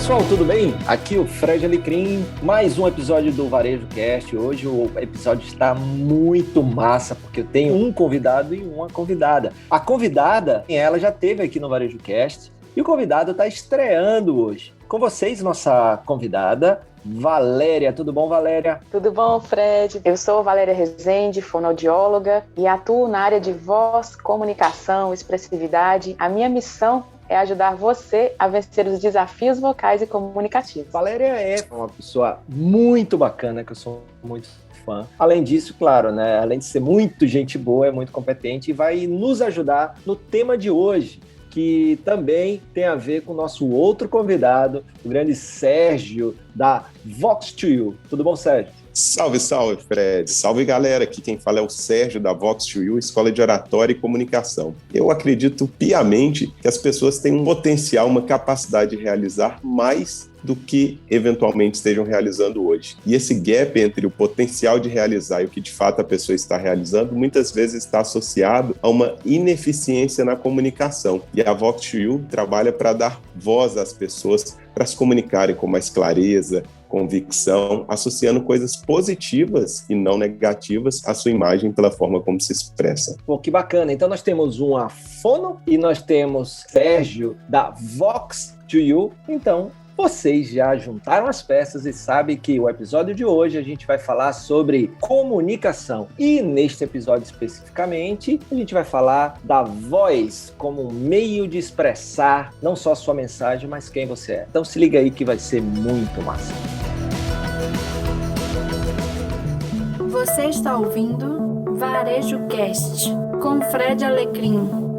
pessoal, tudo bem? Aqui o Fred Alecrim, mais um episódio do Varejo Cast. Hoje o episódio está muito massa, porque eu tenho um convidado e uma convidada. A convidada, ela já esteve aqui no Varejo Cast e o convidado está estreando hoje. Com vocês, nossa convidada, Valéria. Tudo bom, Valéria? Tudo bom, Fred? Eu sou Valéria Rezende, fonoaudióloga e atuo na área de voz, comunicação, expressividade. A minha missão é ajudar você a vencer os desafios vocais e comunicativos. Valéria é uma pessoa muito bacana, que eu sou muito fã. Além disso, claro, né? Além de ser muito gente boa, é muito competente e vai nos ajudar no tema de hoje, que também tem a ver com o nosso outro convidado, o grande Sérgio, da Vox2U. Tudo bom, Sérgio? Salve, salve, Fred. Salve, galera. Aqui quem fala é o Sérgio da Vox2U, Escola de Oratória e Comunicação. Eu acredito piamente que as pessoas têm um potencial, uma capacidade de realizar mais do que eventualmente estejam realizando hoje. E esse gap entre o potencial de realizar e o que de fato a pessoa está realizando, muitas vezes está associado a uma ineficiência na comunicação. E a Vox2U trabalha para dar voz às pessoas para se comunicarem com mais clareza, convicção, associando coisas positivas e não negativas à sua imagem pela forma como se expressa. Pô, que bacana. Então nós temos uma fono e nós temos Sérgio da Vox2U. Então vocês já juntaram as peças e sabem que o episódio de hoje a gente vai falar sobre comunicação. E neste episódio especificamente, a gente vai falar da voz como um meio de expressar não só a sua mensagem, mas quem você é. Então se liga aí que vai ser muito massa. Você está ouvindo Varejo Cast com Fred Alecrim.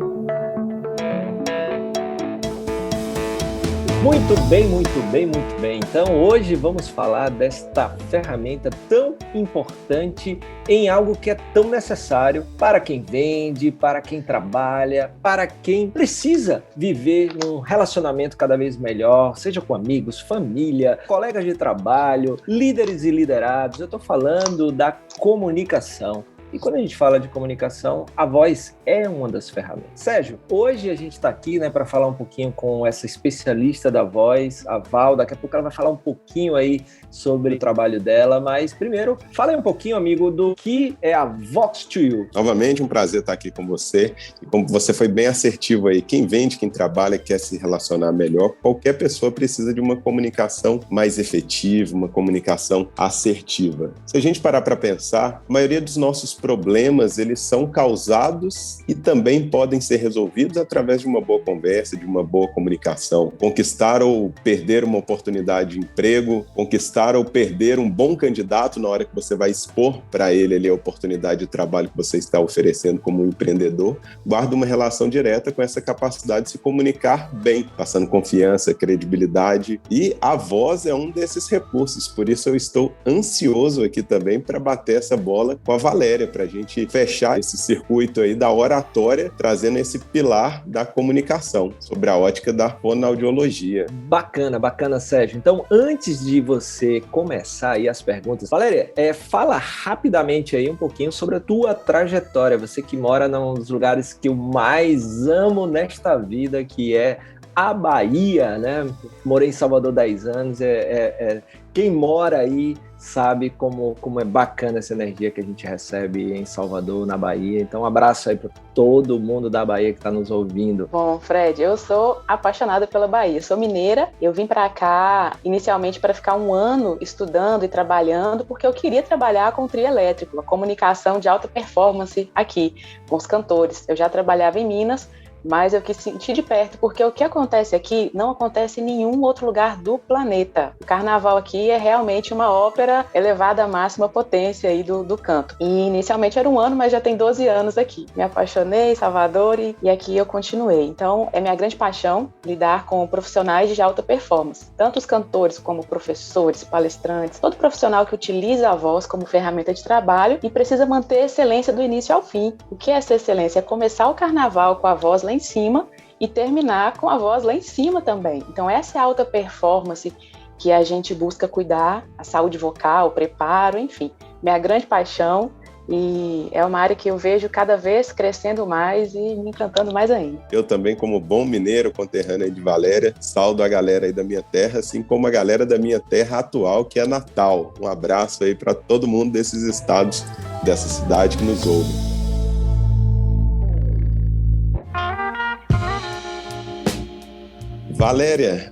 Muito bem, muito bem, muito bem. Então, hoje vamos falar desta ferramenta tão importante em algo que é tão necessário para quem vende, para quem trabalha, para quem precisa viver num relacionamento cada vez melhor, seja com amigos, família, colegas de trabalho, líderes e liderados. Eu estou falando da comunicação. E quando a gente fala de comunicação, a voz é uma das ferramentas. Sérgio, hoje a gente está aqui, né, para falar um pouquinho com essa especialista da voz, a Val. Daqui a pouco ela vai falar um pouquinho aí sobre o trabalho dela, mas primeiro, fala aí um pouquinho, amigo, do que é a Vox2U. Novamente, um prazer estar aqui com você. E como você foi bem assertivo aí, quem vende, quem trabalha, quer se relacionar melhor, qualquer pessoa precisa de uma comunicação mais efetiva, uma comunicação assertiva. Se a gente parar para pensar, a maioria dos nossos problemas, eles são causados e também podem ser resolvidos através de uma boa conversa, de uma boa comunicação. Conquistar ou perder uma oportunidade de emprego, conquistar ou perder um bom candidato na hora que você vai expor para ele ali a oportunidade de trabalho que você está oferecendo como um empreendedor, guarda uma relação direta com essa capacidade de se comunicar bem, passando confiança, credibilidade, e a voz é um desses recursos. Por isso eu estou ansioso aqui também para bater essa bola com a Valéria, para a gente fechar esse circuito aí da oratória, trazendo esse pilar da comunicação, sobre a ótica da fonoaudiologia. Bacana, bacana, Sérgio. Então, antes de você começar aí as perguntas, Valéria, fala rapidamente aí um pouquinho sobre a tua trajetória. Você que mora num dos lugares que eu mais amo nesta vida, que é a Bahia, né? Morei em Salvador 10 anos, quem mora aí sabe como é bacana essa energia que a gente recebe em Salvador, na Bahia. Então, um abraço aí para todo mundo da Bahia que está nos ouvindo. Bom, Fred, eu sou apaixonada pela Bahia. Sou mineira. Eu vim para cá inicialmente para ficar um ano estudando e trabalhando, porque eu queria trabalhar com o trio elétrico, a comunicação de alta performance aqui, com os cantores. Eu já trabalhava em Minas, mas eu quis sentir de perto, porque o que acontece aqui não acontece em nenhum outro lugar do planeta. O carnaval aqui é realmente uma ópera elevada à máxima potência aí do canto. E inicialmente era um ano, mas já tem 12 anos aqui. Me apaixonei em Salvador e aqui eu continuei. Então, é minha grande paixão lidar com profissionais de alta performance. Tanto os cantores como professores, palestrantes, todo profissional que utiliza a voz como ferramenta de trabalho e precisa manter a excelência do início ao fim. O que é essa excelência? É começar o carnaval com a voz lá em cima e terminar com a voz lá em cima também. Então essa é a alta performance que a gente busca cuidar, a saúde vocal, o preparo, enfim. Minha grande paixão e é uma área que eu vejo cada vez crescendo mais e me encantando mais ainda. Eu também, como bom mineiro, conterrâneo de Valéria, saúdo a galera aí da minha terra, assim como a galera da minha terra atual, que é Natal. Um abraço aí para todo mundo desses estados, dessa cidade que nos ouve. Valéria,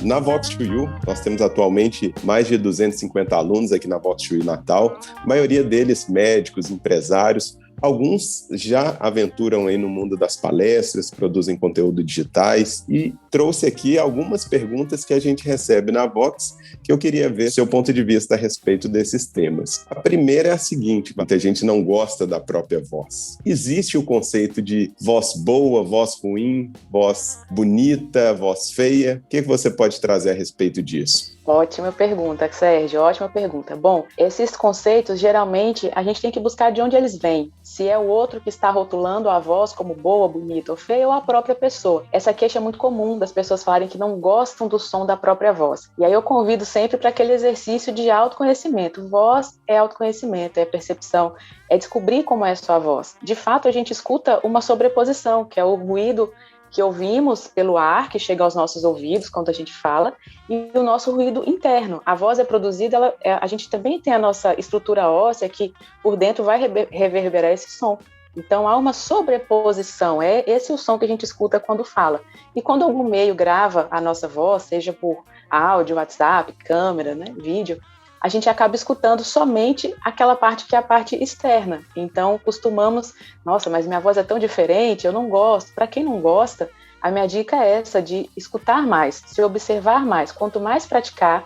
na Vox2U, nós temos atualmente mais de 250 alunos aqui na Vox2U Natal, a maioria deles médicos, empresários. Alguns já aventuram aí no mundo das palestras, produzem conteúdo digitais e trouxe aqui algumas perguntas que a gente recebe na Vox que eu queria ver seu ponto de vista a respeito desses temas. A primeira é a seguinte: muita gente não gosta da própria voz. Existe o conceito de voz boa, voz ruim, voz bonita, voz feia? O que você pode trazer a respeito disso? Ótima pergunta, Sérgio, ótima pergunta. Bom, esses conceitos, geralmente, a gente tem que buscar de onde eles vêm. Se é o outro que está rotulando a voz como boa, bonita ou feia, ou a própria pessoa. Essa queixa é muito comum das pessoas falarem que não gostam do som da própria voz. E aí eu convido sempre para aquele exercício de autoconhecimento. Voz é autoconhecimento, é percepção, é descobrir como é a sua voz. De fato, a gente escuta uma sobreposição, que é o ruído que ouvimos pelo ar, que chega aos nossos ouvidos quando a gente fala, e o nosso ruído interno. A voz é produzida, a gente também tem a nossa estrutura óssea que por dentro vai reverberar esse som. Então há uma sobreposição, é esse o som que a gente escuta quando fala. E quando algum meio grava a nossa voz, seja por áudio, WhatsApp, câmera, né, vídeo, a gente acaba escutando somente aquela parte que é a parte externa. Então, costumamos, nossa, mas minha voz é tão diferente, eu não gosto. Para quem não gosta, a minha dica é essa, de escutar mais, se observar mais. Quanto mais praticar,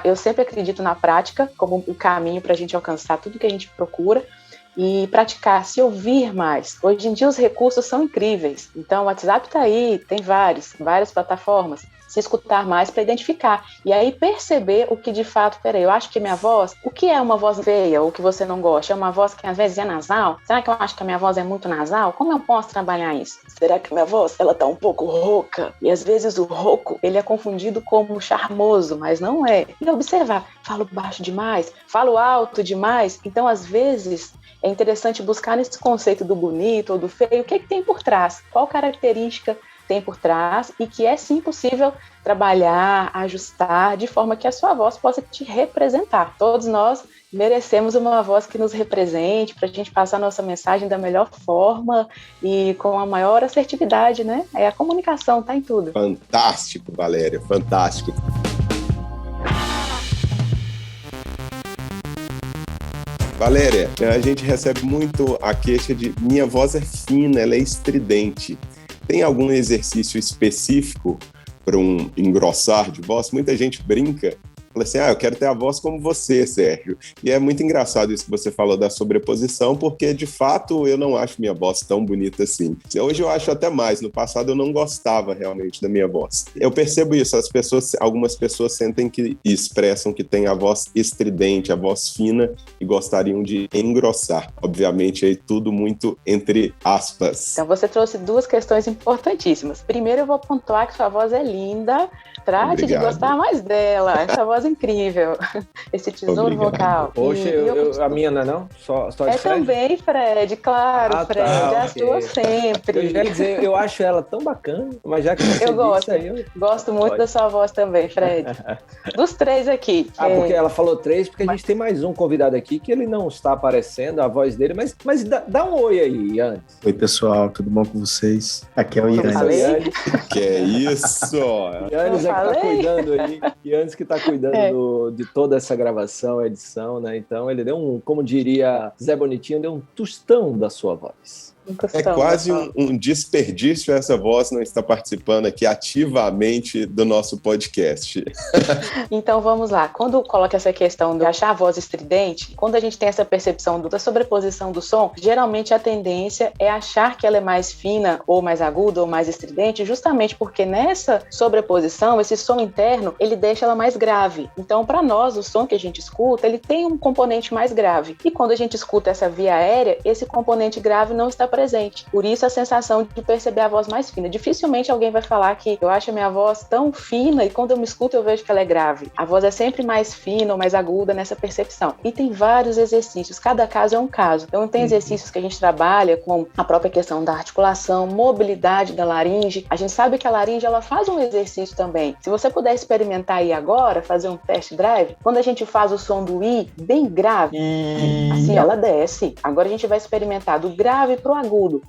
eu sempre acredito na prática como o caminho para a gente alcançar tudo que a gente procura, e praticar, se ouvir mais. Hoje em dia os recursos são incríveis. Então, o WhatsApp está aí, tem várias plataformas. Se escutar mais para identificar. E aí perceber o que de fato, eu acho que minha voz, o que é uma voz feia ou que você não gosta? É uma voz que às vezes é nasal? Será que eu acho que a minha voz é muito nasal? Como eu posso trabalhar isso? Será que minha voz, ela tá um pouco rouca? E às vezes o rouco, ele é confundido como charmoso, mas não é. E observar, falo baixo demais? Falo alto demais? Então, às vezes, é interessante buscar nesse conceito do bonito ou do feio, o que é que tem por trás? Qual característica tem por trás, e que é sim possível trabalhar, ajustar, de forma que a sua voz possa te representar. Todos nós merecemos uma voz que nos represente, para a gente passar a nossa mensagem da melhor forma e com a maior assertividade, né? A comunicação está em tudo. Fantástico, Valéria, fantástico. Valéria, a gente recebe muito a queixa de minha voz é fina, ela é estridente. Tem algum exercício específico para um engrossar de voz? Muita gente brinca, fala assim, eu quero ter a voz como você, Sérgio. E é muito engraçado isso que você falou da sobreposição, porque, de fato, eu não acho minha voz tão bonita assim. Hoje eu acho até mais. No passado eu não gostava realmente da minha voz. Eu percebo isso. Algumas pessoas sentem que expressam que tem a voz estridente, a voz fina, e gostariam de engrossar. Obviamente, aí tudo muito entre aspas. Então, você trouxe duas questões importantíssimas. Primeiro, eu vou pontuar que sua voz é linda. Trate de gostar mais dela. Essa voz é incrível. Esse tesouro vocal. Poxa, a minha não é não? Só é Fred? Também, Fred. Claro, Fred. Tá, a sua sempre. Eu já ia dizer, eu acho ela tão bacana, mas já que você disse aí... Eu gosto muito da sua voz também, Fred. Dos três aqui. Porque ela falou três, porque a gente tem mais um convidado aqui que ele não está aparecendo, a voz dele, mas dá um oi aí, Yannis. Oi, pessoal, tudo bom com vocês? Aqui é o Yannis. Que é isso? Yannis é que tá cuidando aí. Yannis que tá cuidando de toda essa gravação, edição, né? Então ele deu como diria Zé Bonitinho, deu um tostão da sua voz. É quase um desperdício essa voz não estar participando aqui ativamente do nosso podcast. Então vamos lá, quando coloca essa questão de achar a voz estridente, quando a gente tem essa percepção da sobreposição do som, geralmente a tendência é achar que ela é mais fina ou mais aguda ou mais estridente, justamente porque nessa sobreposição, esse som interno, ele deixa ela mais grave. Então para nós, o som que a gente escuta, ele tem um componente mais grave. E quando a gente escuta essa via aérea, esse componente grave não está presente. Por isso a sensação de perceber a voz mais fina. Dificilmente alguém vai falar que eu acho a minha voz tão fina e quando eu me escuto eu vejo que ela é grave. A voz é sempre mais fina ou mais aguda nessa percepção. E tem vários exercícios, cada caso é um caso. Então tem exercícios que a gente trabalha com a própria questão da articulação, mobilidade da laringe. A gente sabe que a laringe ela faz um exercício também. Se você puder experimentar aí agora, fazer um test drive, quando a gente faz o som do I bem grave, assim ela desce. Agora a gente vai experimentar do grave pro agudo.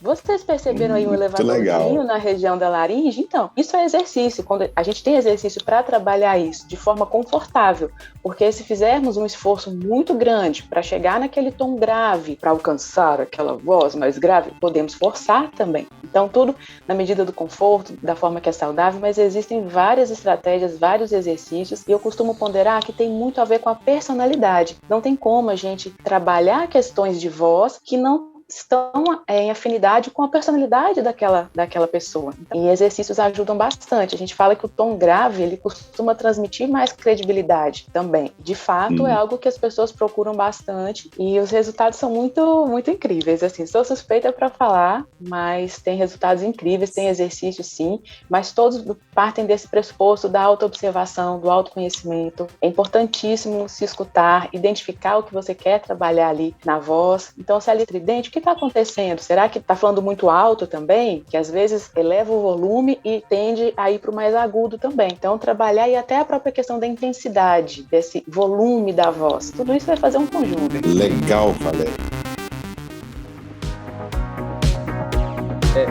Vocês perceberam aí um elevadorzinho na região da laringe? Então, isso é exercício. Quando a gente tem exercício para trabalhar isso de forma confortável, porque se fizermos um esforço muito grande para chegar naquele tom grave, para alcançar aquela voz mais grave, podemos forçar também. Então, tudo na medida do conforto, da forma que é saudável, mas existem várias estratégias, vários exercícios, e eu costumo ponderar que tem muito a ver com a personalidade. Não tem como a gente trabalhar questões de voz que não estão em afinidade com a personalidade daquela pessoa. E exercícios ajudam bastante. A gente fala que o tom grave, ele costuma transmitir mais credibilidade também. De fato, é algo que as pessoas procuram bastante e os resultados são muito, muito incríveis. Assim, sou suspeita para falar, mas tem resultados incríveis, tem exercícios sim, mas todos partem desse pressuposto da autoobservação, do autoconhecimento. É importantíssimo se escutar, identificar o que você quer trabalhar ali na voz. Então, se é estridente, o que está acontecendo? Será que está falando muito alto também? Que às vezes eleva o volume e tende a ir para o mais agudo também. Então, trabalhar e até a própria questão da intensidade, desse volume da voz. Tudo isso vai fazer um conjunto. Legal, Valéria.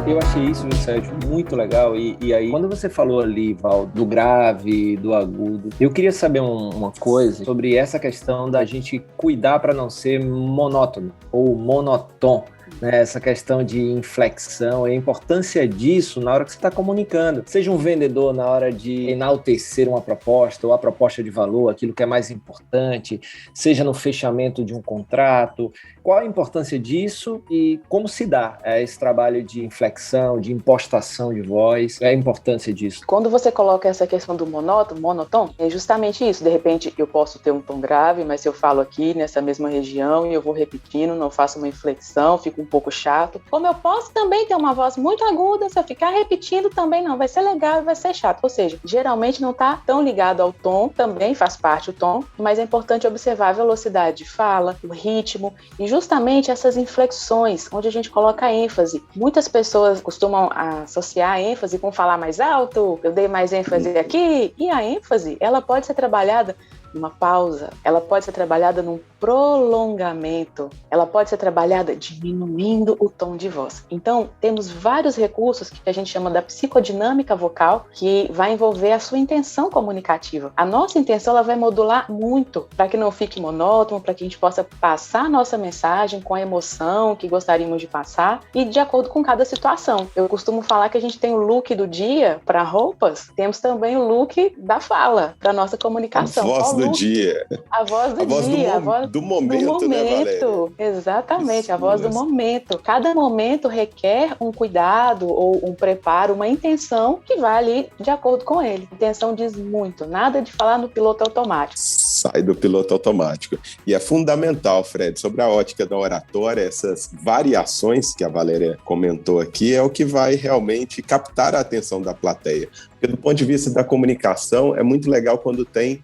Eu achei isso, Sérgio, muito legal. E aí, quando você falou ali, Val, do grave, do agudo, eu queria saber uma coisa sobre essa questão da gente cuidar para não ser monótono ou monotom. Né, essa questão de inflexão, a importância disso na hora que você está comunicando. Seja um vendedor na hora de enaltecer uma proposta ou a proposta de valor, aquilo que é mais importante, seja no fechamento de um contrato. Qual a importância disso e como se dá esse trabalho de inflexão, de impostação de voz, a importância disso? Quando você coloca essa questão do monotom, é justamente isso. De repente, eu posso ter um tom grave, mas se eu falo aqui nessa mesma região e eu vou repetindo, não faço uma inflexão, fico um pouco chato. Como eu posso também ter uma voz muito aguda, se eu ficar repetindo também não, vai ser legal e vai ser chato. Ou seja, geralmente não está tão ligado ao tom, também faz parte o tom, mas é importante observar a velocidade de fala, o ritmo e justamente essas inflexões, onde a gente coloca ênfase. Muitas pessoas costumam associar a ênfase com falar mais alto, eu dei mais ênfase aqui, e a ênfase, ela pode ser trabalhada numa pausa, ela pode ser trabalhada num prolongamento, ela pode ser trabalhada diminuindo o tom de voz. Então, temos vários recursos que a gente chama da psicodinâmica vocal, que vai envolver a sua intenção comunicativa. A nossa intenção, ela vai modular muito para que não fique monótono, para que a gente possa passar a nossa mensagem com a emoção que gostaríamos de passar e de acordo com cada situação. Eu costumo falar que a gente tem o look do dia para roupas, temos também o look da fala para nossa comunicação. A voz do dia. A voz do dia. Do momento, né, Valéria? Exatamente, Isso, a voz do momento. Cada momento requer um cuidado ou um preparo, uma intenção que vai ali de acordo com ele. A intenção diz muito, nada de falar no piloto automático. Sai do piloto automático. E é fundamental, Fred, sobre a ótica da oratória, essas variações que a Valéria comentou aqui é o que vai realmente captar a atenção da plateia. Porque do ponto de vista da comunicação, é muito legal quando tem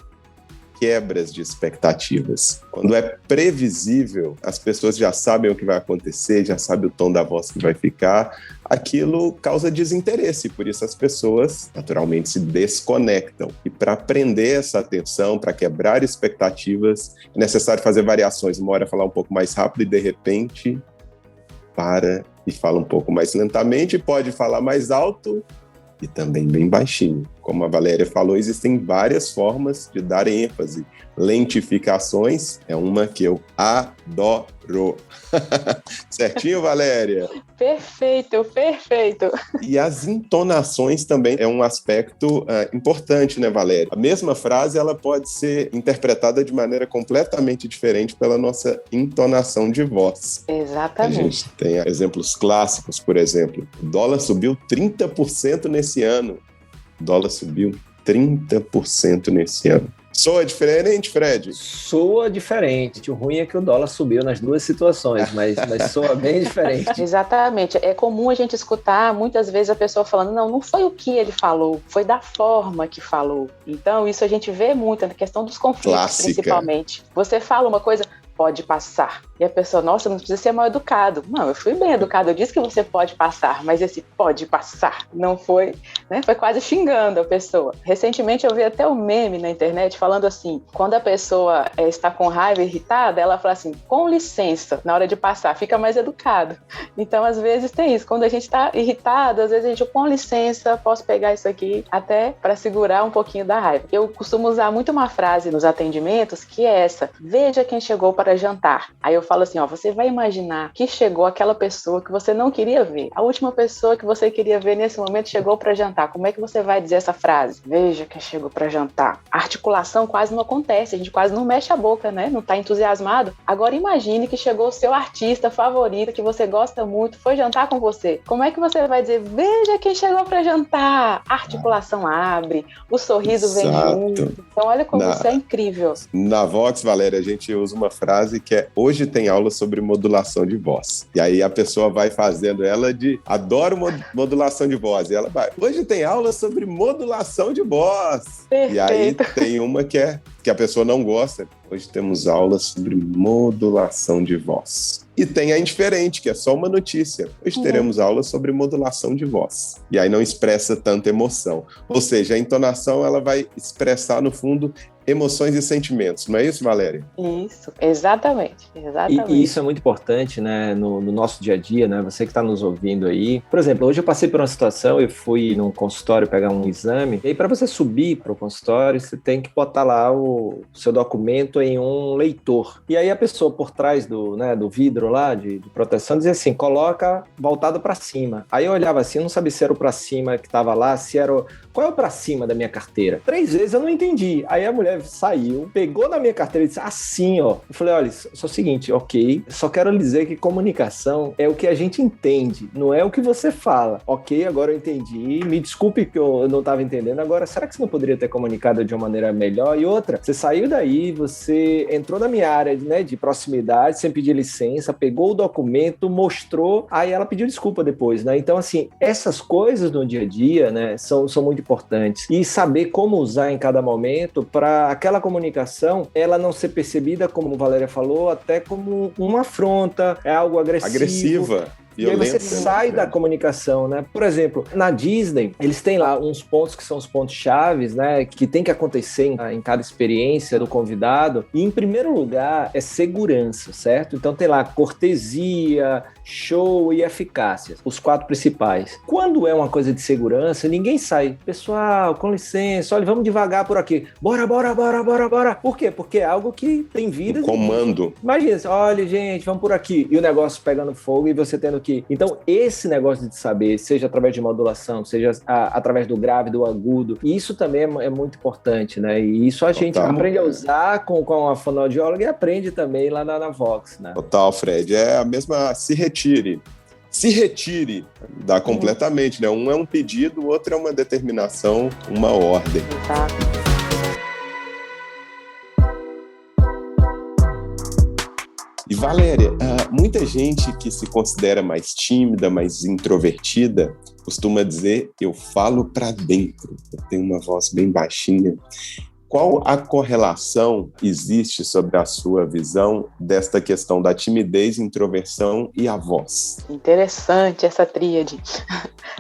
quebras de expectativas. Quando é previsível, as pessoas já sabem o que vai acontecer, já sabem o tom da voz que vai ficar, aquilo causa desinteresse, por isso as pessoas naturalmente se desconectam. E para prender essa atenção, para quebrar expectativas, é necessário fazer variações. Uma hora falar um pouco mais rápido e de repente para e fala um pouco mais lentamente, pode falar mais alto e também bem baixinho. Como a Valéria falou, existem várias formas de dar ênfase. Lentificações é uma que eu adoro. Certinho, Valéria? Perfeito. E as entonações também é um aspecto importante, né, Valéria? A mesma frase ela pode ser interpretada de maneira completamente diferente pela nossa entonação de voz. Exatamente. A gente tem exemplos clássicos, por exemplo, o dólar subiu 30% nesse ano. O dólar subiu 30% nesse ano. Soa diferente, Fred? Soa diferente. O ruim é que o dólar subiu nas duas situações, mas soa bem diferente. Exatamente. É comum a gente escutar muitas vezes a pessoa falando, não foi o que ele falou, foi da forma que falou. Então, isso a gente vê muito na questão dos conflitos, Clássica. Principalmente. Você fala uma coisa, pode passar. E a pessoa, nossa, não precisa ser mal educado. Não, eu fui bem educado, eu disse que você pode passar, mas esse pode passar não foi, né? Foi quase xingando a pessoa. Recentemente eu vi até um meme na internet falando assim, quando a pessoa está com raiva, irritada, ela fala assim, com licença, na hora de passar, fica mais educado. Então, às vezes tem isso, quando a gente está irritado, às vezes a gente, com licença, posso pegar isso aqui, até para segurar um pouquinho da raiva. Eu costumo usar muito uma frase nos atendimentos, que é essa, veja quem chegou para jantar. Aí eu falo assim, você vai imaginar que chegou aquela pessoa que você não queria ver. A última pessoa que você queria ver nesse momento chegou para jantar. Como é que você vai dizer essa frase? Veja quem chegou para jantar. A articulação quase não acontece, a gente quase não mexe a boca, né? Não tá entusiasmado. Agora imagine que chegou o seu artista favorito, que você gosta muito, foi jantar com você. Como é que você vai dizer, veja quem chegou para jantar? A articulação abre, o sorriso vem junto. Então olha como isso é incrível. Na Vox, Valéria, a gente usa uma frase que é, hoje tem aula sobre modulação de voz. E aí a pessoa vai fazendo ela de, adoro modulação de voz. E ela vai, hoje tem aula sobre modulação de voz. Perfeito. E aí tem uma que a pessoa não gosta. Hoje temos aula sobre modulação de voz. E tem a indiferente, que é só uma notícia. Hoje teremos aula sobre modulação de voz. E aí não expressa tanta emoção. Ou seja, a entonação ela vai expressar, no fundo, emoções e sentimentos. Não é isso, Valéria? Isso, exatamente. E isso é muito importante, né, no nosso dia a dia, né? Você que está nos ouvindo aí. Por exemplo, hoje eu passei por uma situação, eu fui num consultório pegar um exame, e aí para você subir para o consultório, você tem que botar lá o seu documento em um leitor. E aí a pessoa por trás do vidro lá de proteção dizia assim, coloca voltado para cima. Aí eu olhava assim, eu não sabia se era o para cima que estava lá, se era qual é o para cima da minha carteira. 3 vezes eu não entendi. Aí a mulher saiu, pegou na minha carteira e disse assim, ó. Eu falei, olha, só o seguinte, ok, só quero dizer que comunicação é o que a gente entende, não é o que você fala. Ok, agora eu entendi, me desculpe que eu não estava entendendo. Agora, será que você não poderia ter comunicado de uma maneira melhor? E outra, você saiu daí, você entrou na minha área, né, de proximidade, sem pedir licença, pegou o documento, mostrou, aí ela pediu desculpa depois, né? Então, assim, essas coisas no dia a dia, né, são muito importantes. E saber como usar em cada momento para aquela comunicação, ela não ser percebida, como a Valéria falou, até como uma afronta, é algo agressiva. E aí você sai da comunicação, né? Por exemplo, na Disney, eles têm lá uns pontos que são os pontos chaves, né? Que tem que acontecer em cada experiência do convidado. E, em primeiro lugar, é segurança, certo? Então tem lá cortesia, show e eficácia. Os 4 principais. Quando é uma coisa de segurança, ninguém sai. Pessoal, com licença, olha, vamos devagar por aqui. Bora. Por quê? Porque é algo que tem vida. Comando. Imagina, olha, gente, vamos por aqui. E o negócio pegando fogo e você tendo que... Então, esse negócio de saber, seja através de modulação, seja através do grave, do agudo, isso também é muito importante, né? E isso a gente aprende a usar com a fonoaudióloga e aprende também lá na Vox, né? Total, Fred. É a mesma... Se retire, dá completamente, né? Um é um pedido, o outro é uma determinação, uma ordem. Exato. E Valéria, muita gente que se considera mais tímida, mais introvertida, costuma dizer, eu falo para dentro, eu tenho uma voz bem baixinha. Qual a correlação existe sobre a sua visão desta questão da timidez, introversão e a voz? Interessante essa tríade.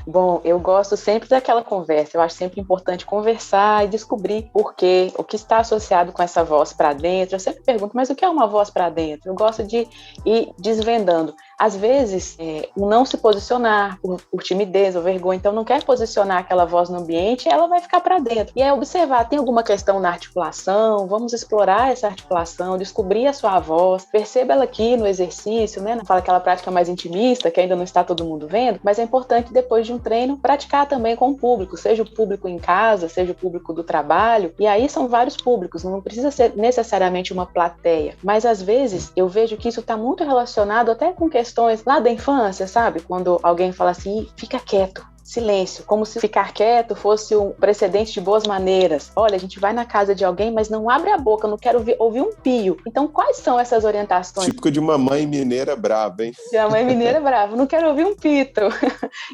Bom, eu gosto sempre daquela conversa, eu acho sempre importante conversar e descobrir o que está associado com essa voz para dentro. Eu sempre pergunto, mas o que é uma voz para dentro? Eu gosto de ir desvendando. Às vezes, o não se posicionar por timidez ou vergonha, então não quer posicionar aquela voz no ambiente, ela vai ficar para dentro. E é observar, tem alguma questão na articulação, vamos explorar essa articulação, descobrir a sua voz, perceba ela aqui no exercício, né? Não fala aquela prática mais intimista, que ainda não está todo mundo vendo, mas é importante depois de um treino praticar também com o público, seja o público em casa, seja o público do trabalho, e aí são vários públicos, não precisa ser necessariamente uma plateia, mas às vezes eu vejo que isso está muito relacionado até com questões lá da infância, sabe? Quando alguém fala assim, fica quieto, silêncio, como se ficar quieto fosse um precedente de boas maneiras. Olha, a gente vai na casa de alguém, mas não abre a boca, não quero ouvir um pio. Então, quais são essas orientações? Típico de uma mãe mineira brava, hein? De uma mãe mineira brava, não quero ouvir um pito.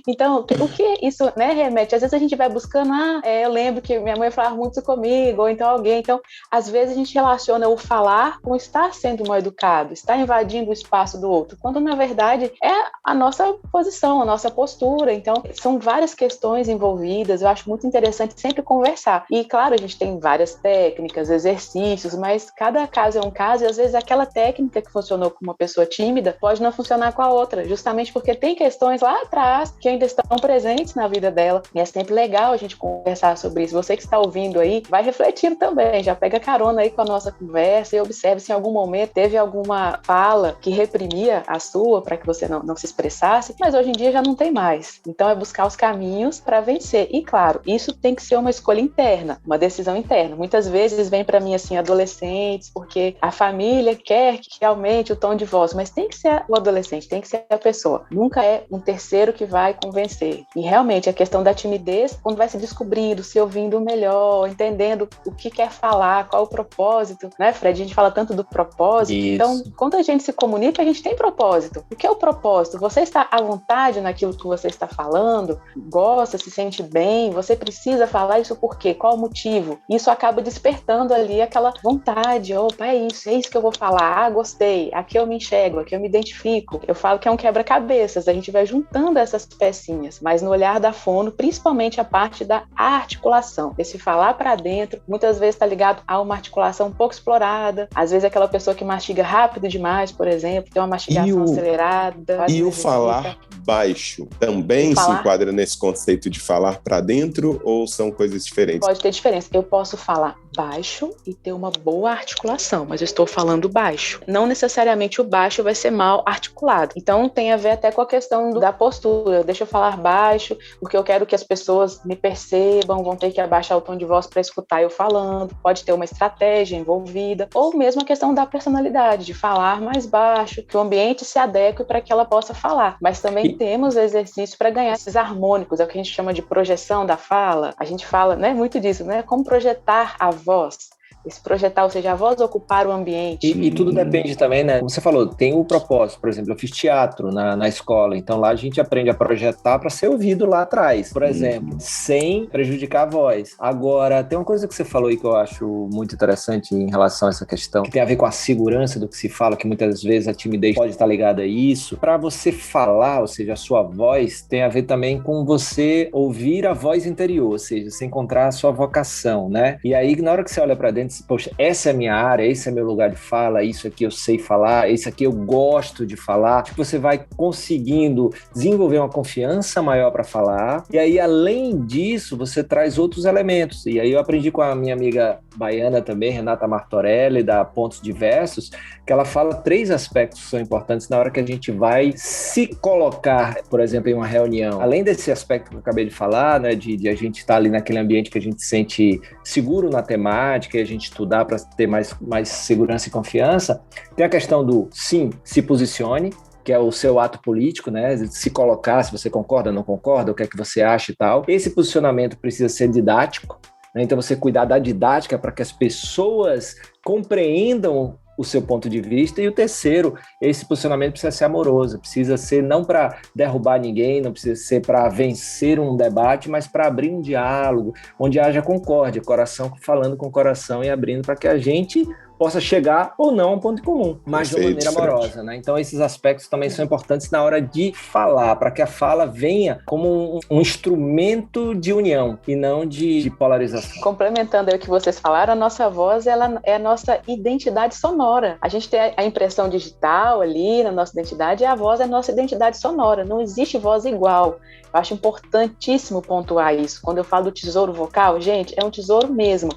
Então, o que isso, né, remete? Às vezes a gente vai buscando, eu lembro que minha mãe falava muito isso comigo, ou então alguém. Então, às vezes a gente relaciona o falar com estar sendo mal educado, estar invadindo o espaço do outro, quando na verdade é a nossa posição, a nossa postura. Então, são várias questões envolvidas. Eu acho muito interessante sempre conversar. E, claro, a gente tem várias técnicas, exercícios, mas cada caso é um caso, e às vezes aquela técnica que funcionou com uma pessoa tímida pode não funcionar com a outra, justamente porque tem questões lá atrás que ainda estão presentes na vida dela. E é sempre legal a gente conversar sobre isso. Você que está ouvindo aí, vai refletindo também, já pega carona aí com a nossa conversa e observe se em algum momento teve alguma fala que reprimia a sua para que você não se expressasse, mas hoje em dia já não tem mais. Então é buscar os caminhos para vencer. E claro, isso tem que ser uma escolha interna, uma decisão interna. Muitas vezes vem para mim assim, adolescentes, porque a família quer que aumente o tom de voz, mas tem que ser o adolescente, tem que ser a pessoa. Nunca é um terceiro que vai convencer. E realmente a questão da timidez, quando vai se descobrindo, se ouvindo melhor, entendendo o que quer falar, qual o propósito, né, Fred? A gente fala tanto do propósito. Isso. Então, quando a gente se comunica, a gente tem propósito. O que é o propósito? Você está à vontade naquilo que você está falando? Gosta, se sente bem? Você precisa falar isso por quê? Qual o motivo? Isso acaba despertando ali aquela vontade. Opa, é isso que eu vou falar. Gostei. Aqui eu me enxergo, aqui eu me identifico. Eu falo que é um quebra-cabeças. A gente vai juntando essas pecinhas, mas no olhar da fono, principalmente a parte da articulação. Esse falar para dentro, muitas vezes está ligado a uma articulação um pouco explorada. Às vezes aquela pessoa que mastiga rápido demais, por exemplo, tem uma mastigação acelerada. E o falar baixo também se enquadra nesse conceito de falar para dentro ou são coisas diferentes? Pode ter diferença. Eu posso falar baixo e ter uma boa articulação, mas eu estou falando baixo. Não necessariamente o baixo vai ser mal articulado. Então tem a ver até com a questão da postura. Deixa eu falar baixo, porque eu quero que as pessoas me percebam, vão ter que abaixar o tom de voz para escutar eu falando. Pode ter uma estratégia envolvida, ou mesmo a questão da personalidade, de falar mais baixo, que o ambiente se adeque para que ela possa falar. Mas também temos exercícios para ganhar esses harmônicos, é o que a gente chama de projeção da fala. A gente fala, né, muito disso, né? Como projetar a voz. Esse projetar, ou seja, a voz ocupar o ambiente. E tudo depende também, né? Como você falou, tem o propósito. Por exemplo, eu fiz teatro na escola, então lá a gente aprende a projetar para ser ouvido lá atrás, por exemplo, sem prejudicar a voz. Agora, tem uma coisa que você falou aí que eu acho muito interessante em relação a essa questão, que tem a ver com a segurança do que se fala, que muitas vezes a timidez pode estar ligada a isso. Para você falar, ou seja, a sua voz, tem a ver também com você ouvir a voz interior, ou seja, você encontrar a sua vocação, né? E aí, na hora que você olha para dentro, poxa, essa é a minha área, esse é meu lugar de fala, isso aqui eu sei falar, esse aqui eu gosto de falar. Você vai conseguindo desenvolver uma confiança maior para falar. E aí, além disso, você traz outros elementos. E aí eu aprendi com a minha amiga baiana também, Renata Martorelli, da Pontos Diversos, que ela fala 3 aspectos que são importantes na hora que a gente vai se colocar, por exemplo, em uma reunião. Além desse aspecto que eu acabei de falar, né, de a gente estar ali naquele ambiente que a gente se sente seguro na temática e a gente estudar para ter mais segurança e confiança, tem a questão do sim, se posicione, que é o seu ato político, né? Se colocar, se você concorda, não concorda, o que é que você acha e tal. Esse posicionamento precisa ser didático, né? Então você cuidar da didática para que as pessoas compreendam o seu ponto de vista. E o terceiro, esse posicionamento precisa ser amoroso, precisa ser não para derrubar ninguém, não precisa ser para vencer um debate, mas para abrir um diálogo, onde haja concórdia, coração falando com coração e abrindo para que a gente possa chegar ou não a um ponto comum, mas de uma maneira amorosa, né? Então esses aspectos também são importantes na hora de falar, para que a fala venha como um instrumento de união e não de polarização. Complementando aí o que vocês falaram, a nossa voz, ela é a nossa identidade sonora. A gente tem a impressão digital ali na nossa identidade, e a voz é a nossa identidade sonora. Não existe voz igual. Eu acho importantíssimo pontuar isso. Quando eu falo do tesouro vocal, gente, é um tesouro mesmo.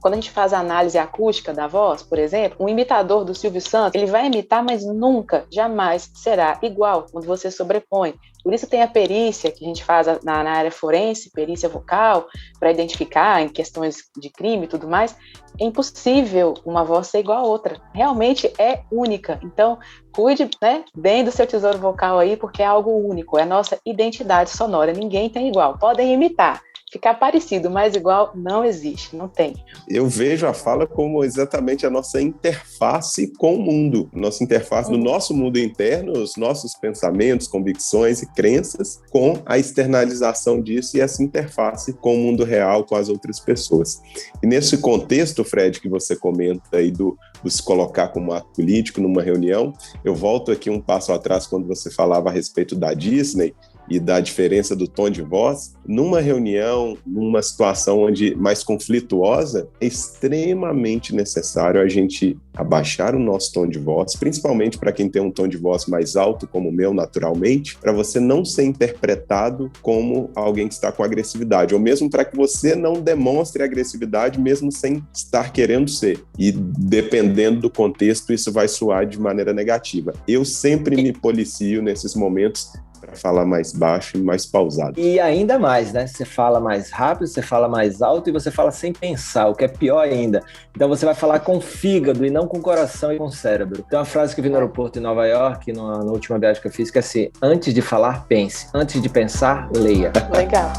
Quando a gente faz a análise acústica da voz, por exemplo, um imitador do Silvio Santos, ele vai imitar, mas nunca, jamais será igual quando você sobrepõe. Por isso tem a perícia que a gente faz na área forense, perícia vocal, para identificar em questões de crime e tudo mais. É impossível uma voz ser igual a outra. Realmente é única. Então, cuide, né, bem do seu tesouro vocal aí, porque é algo único, é a nossa identidade sonora, ninguém tem igual. Podem imitar, ficar parecido, mas igual não existe, não tem. Eu vejo a fala como exatamente a nossa interface com o mundo, nossa interface do nosso mundo interno, os nossos pensamentos, convicções e crenças, com a externalização disso e essa interface com o mundo real, com as outras pessoas. E nesse contexto, Fred, que você comenta aí do se colocar como ato político numa reunião, eu volto aqui um passo atrás quando você falava a respeito da Disney e da diferença do tom de voz. Numa reunião, numa situação mais conflituosa, é extremamente necessário a gente abaixar o nosso tom de voz, principalmente para quem tem um tom de voz mais alto, como o meu, naturalmente, para você não ser interpretado como alguém que está com agressividade, ou mesmo para que você não demonstre agressividade, mesmo sem estar querendo ser. E dependendo do contexto, isso vai soar de maneira negativa. Eu sempre me policio nesses momentos para falar mais baixo e mais pausado. E ainda mais, né? Você fala mais rápido, você fala mais alto e você fala sem pensar, o que é pior ainda. Então você vai falar com o fígado e não com o coração e com o cérebro. Tem uma frase que eu vi no aeroporto em Nova York, na última viagem que eu fiz, que é assim: antes de falar, pense. Antes de pensar, leia. Legal.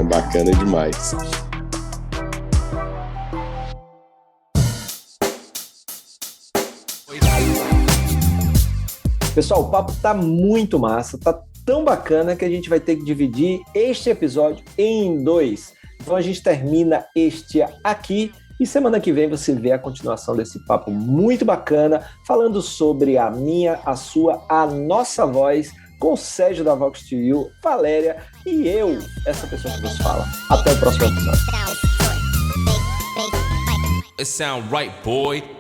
Bacana demais. Pessoal, o papo tá muito massa, tá tão bacana que a gente vai ter que dividir este episódio em 2. Então a gente termina este aqui e semana que vem você vê a continuação desse papo muito bacana, falando sobre a minha, a sua, a nossa voz, com o Sérgio da Vox to You, Valéria e eu, essa pessoa que nos fala. Até o próximo episódio. It sound right, boy.